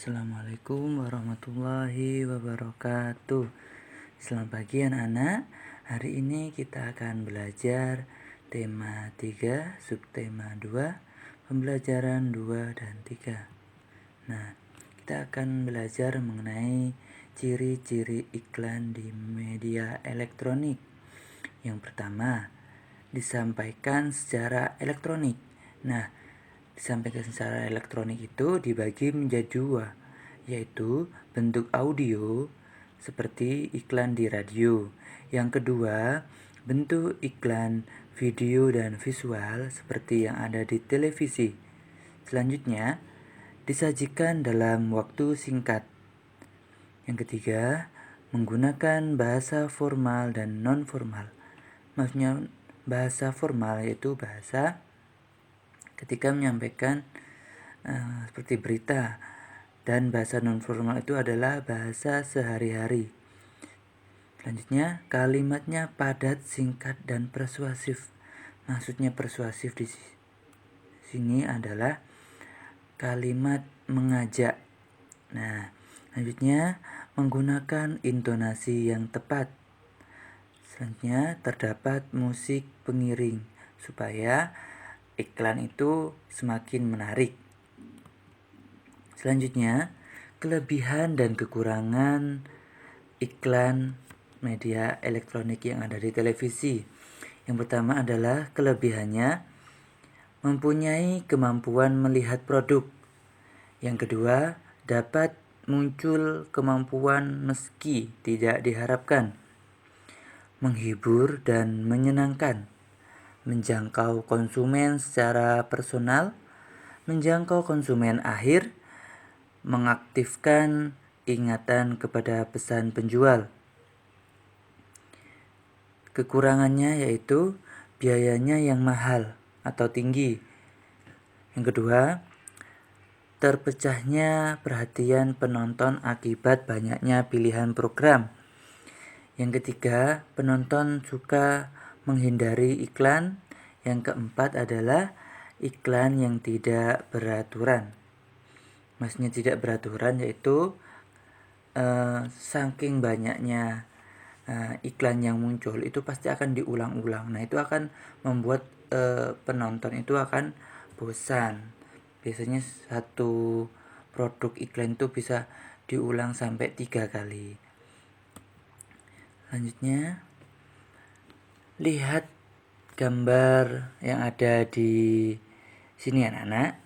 Assalamualaikum warahmatullahi wabarakatuh. Selamat pagi anak-anak. Hari ini kita akan belajar tema 3, subtema 2, pembelajaran 2 dan 3. Nah, kita akan belajar mengenai ciri-ciri iklan di media elektronik. Yang pertama, disampaikan secara elektronik. Nah, disampaikan secara elektronik itu dibagi menjadi dua, yaitu bentuk audio seperti iklan di radio. Yang kedua, bentuk iklan video dan visual seperti yang ada di televisi. Selanjutnya, disajikan dalam waktu singkat. Yang ketiga, menggunakan bahasa formal dan non-formal. Maksudnya bahasa formal yaitu bahasa ketika menyampaikan seperti berita, dan bahasa non-formal itu adalah bahasa sehari-hari. Selanjutnya, kalimatnya padat, singkat, dan persuasif. Maksudnya persuasif di sini adalah kalimat mengajak. Nah, selanjutnya menggunakan intonasi yang tepat. Selanjutnya terdapat musik pengiring supaya iklan itu semakin menarik. Selanjutnya, kelebihan dan kekurangan iklan media elektronik yang ada di televisi. Yang pertama adalah kelebihannya mempunyai kemampuan melihat produk. Yang kedua, dapat muncul kemampuan meski tidak diharapkan. Menghibur dan menyenangkan. Menjangkau konsumen secara personal, menjangkau konsumen akhir, mengaktifkan ingatan kepada pesan penjual. Kekurangannya yaitu biayanya yang mahal atau tinggi. Yang kedua, terpecahnya perhatian penonton akibat banyaknya pilihan program. Yang ketiga, penonton suka menghindari iklan. Yang keempat adalah iklan yang tidak beraturan. Maksudnya tidak beraturan yaitu saking banyaknya iklan yang muncul itu pasti akan diulang-ulang. Nah, itu akan membuat penonton itu akan bosan. Biasanya satu produk iklan itu bisa diulang sampai 3 kali. Selanjutnya, lihat gambar yang ada di sini anak-anak.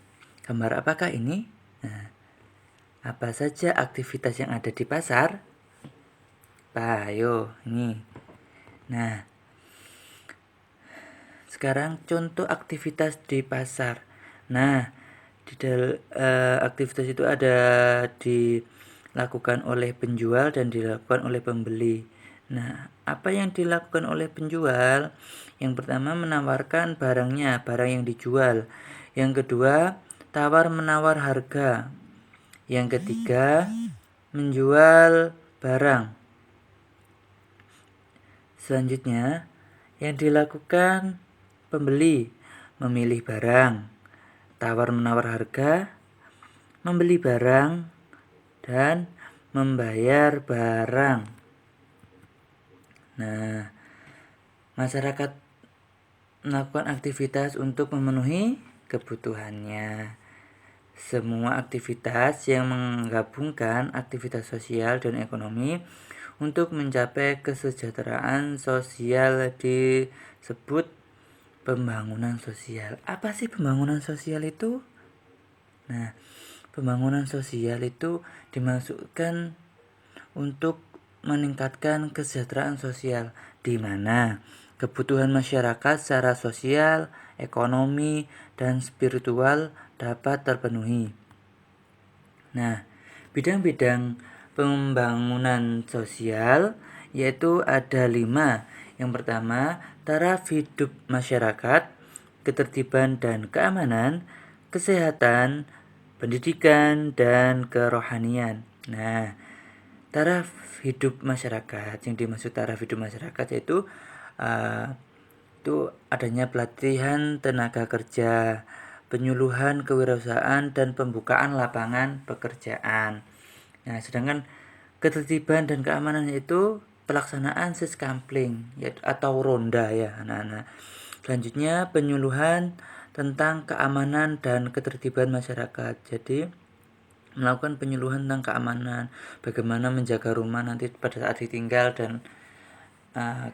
Gambar apakah ini? Nah, apa saja aktivitas yang ada di pasar? Ayo, ini. Nah, sekarang contoh aktivitas di pasar. Nah, aktivitas itu ada dilakukan oleh penjual dan dilakukan oleh pembeli. Nah, apa yang dilakukan oleh penjual? Yang pertama, menawarkan barangnya, barang yang dijual. Yang kedua, tawar-menawar harga. Yang ketiga, menjual barang. Selanjutnya, yang dilakukan pembeli, memilih barang, tawar-menawar harga, membeli barang, dan membayar barang. Nah, masyarakat melakukan aktivitas untuk memenuhi kebutuhannya. Semua aktivitas yang menggabungkan aktivitas sosial dan ekonomi untuk mencapai kesejahteraan sosial disebut pembangunan sosial. Apa sih pembangunan sosial itu? Nah, pembangunan sosial itu dimaksudkan untuk meningkatkan kesejahteraan sosial di mana kebutuhan masyarakat secara sosial, ekonomi, dan spiritual dapat terpenuhi. Nah, bidang-bidang pembangunan sosial yaitu ada 5. Yang pertama, taraf hidup masyarakat, ketertiban dan keamanan, kesehatan, pendidikan, dan kerohanian. Nah, taraf hidup masyarakat, yang dimaksud taraf hidup masyarakat yaitu itu adanya pelatihan tenaga kerja, penyuluhan kewirausahaan, dan pembukaan lapangan pekerjaan. Nah, sedangkan ketertiban dan keamanan itu pelaksanaan siskampling atau ronda ya anak-anak. Selanjutnya penyuluhan tentang keamanan dan ketertiban masyarakat. Jadi melakukan penyuluhan tentang keamanan, bagaimana menjaga rumah nanti pada saat ditinggal dan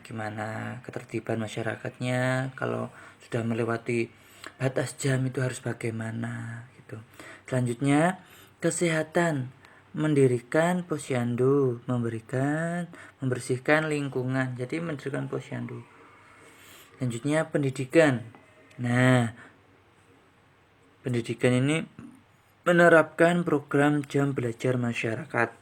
gimana ketertiban masyarakatnya kalau sudah melewati batas jam itu harus bagaimana gitu. Selanjutnya kesehatan, mendirikan posyandu, membersihkan lingkungan. Jadi mendirikan posyandu. Selanjutnya pendidikan. Nah, pendidikan ini menerapkan program jam belajar masyarakat.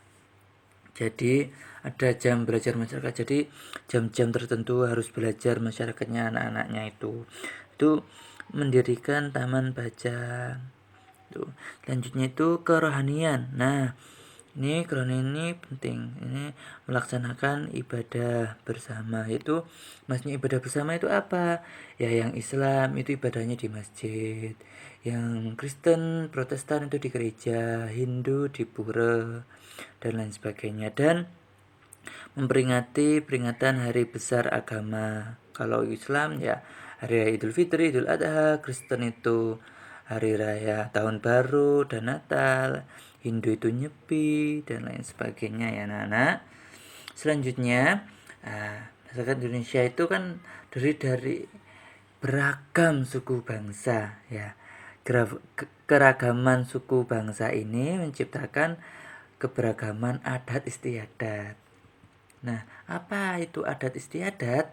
Jadi ada jam belajar masyarakat. Jadi jam-jam tertentu harus belajar masyarakatnya, anak-anaknya itu. Itu mendirikan taman baca. Tuh. Selanjutnya itu kerohanian. Nah, ini kerohanian ini penting. Ini melaksanakan ibadah bersama. Itu maksudnya ibadah bersama itu apa? Ya, yang Islam itu ibadahnya di masjid. Yang Kristen, Protestan itu di gereja, Hindu di pura dan lain sebagainya. Dan memperingati peringatan hari besar agama. Kalau Islam ya hari raya Idul Fitri, Idul Adha, Kristen itu hari raya Tahun Baru dan Natal, Hindu itu Nyepi dan lain sebagainya ya anak-anak. Selanjutnya, masyarakat Indonesia itu kan dari beragam suku bangsa ya. Keragaman suku bangsa ini menciptakan keberagaman adat istiadat. Nah, apa itu adat istiadat?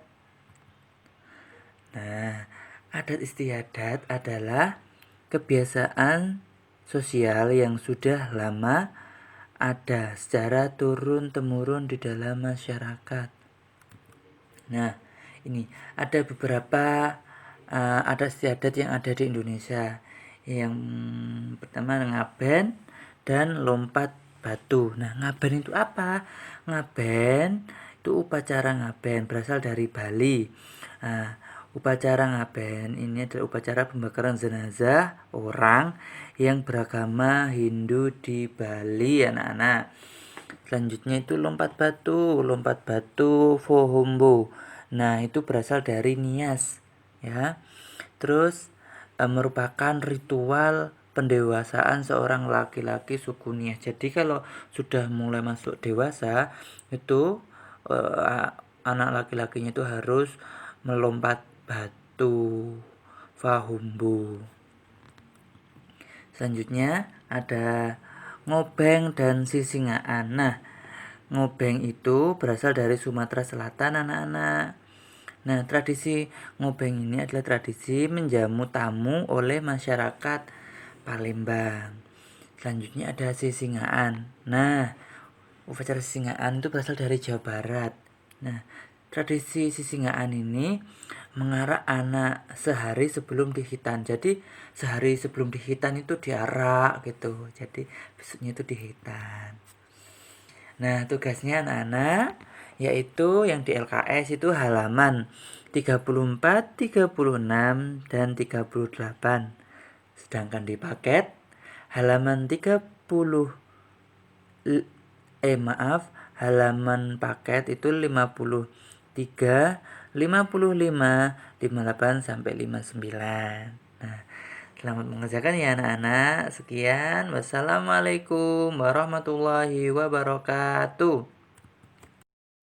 Nah, adat istiadat adalah kebiasaan sosial yang sudah lama ada secara turun-temurun di dalam masyarakat. Nah, ini ada beberapa adat istiadat yang ada di Indonesia. Yang pertama ngaben dan lompat batu. Nah, ngaben itu apa? Ngaben itu upacara ngaben berasal dari Bali. Upacara ngaben ini adalah upacara pembakaran jenazah orang yang beragama Hindu di Bali, anak-anak. Selanjutnya itu lompat batu Fohombo. Nah, itu berasal dari Nias, ya. Terus merupakan ritual pendewasaan seorang laki-laki suku Nias. Jadi kalau sudah mulai masuk dewasa itu anak laki-lakinya itu harus melompat batu Fahumbu. Selanjutnya ada ngobeng dan sisingaan. Nah, ngobeng itu berasal dari Sumatera Selatan, anak-anak. Nah, tradisi ngobeng ini adalah tradisi menjamu tamu oleh masyarakat Palembang. Selanjutnya ada sisingaan. Nah, upacara sisingaan itu berasal dari Jawa Barat. Nah, tradisi sisingaan ini mengarak anak sehari sebelum dihitan. Jadi sehari sebelum dihitan itu diarak gitu. Jadi besoknya itu dihitan. Nah, tugasnya anak-anak yaitu yang di LKS itu halaman 34, 36, dan 38. Sedangkan di paket halaman 30 halaman paket itu 53, 55, 58 sampai 59. Nah, selamat mengerjakan ya anak-anak. Sekian. Wassalamualaikum warahmatullahi wabarakatuh.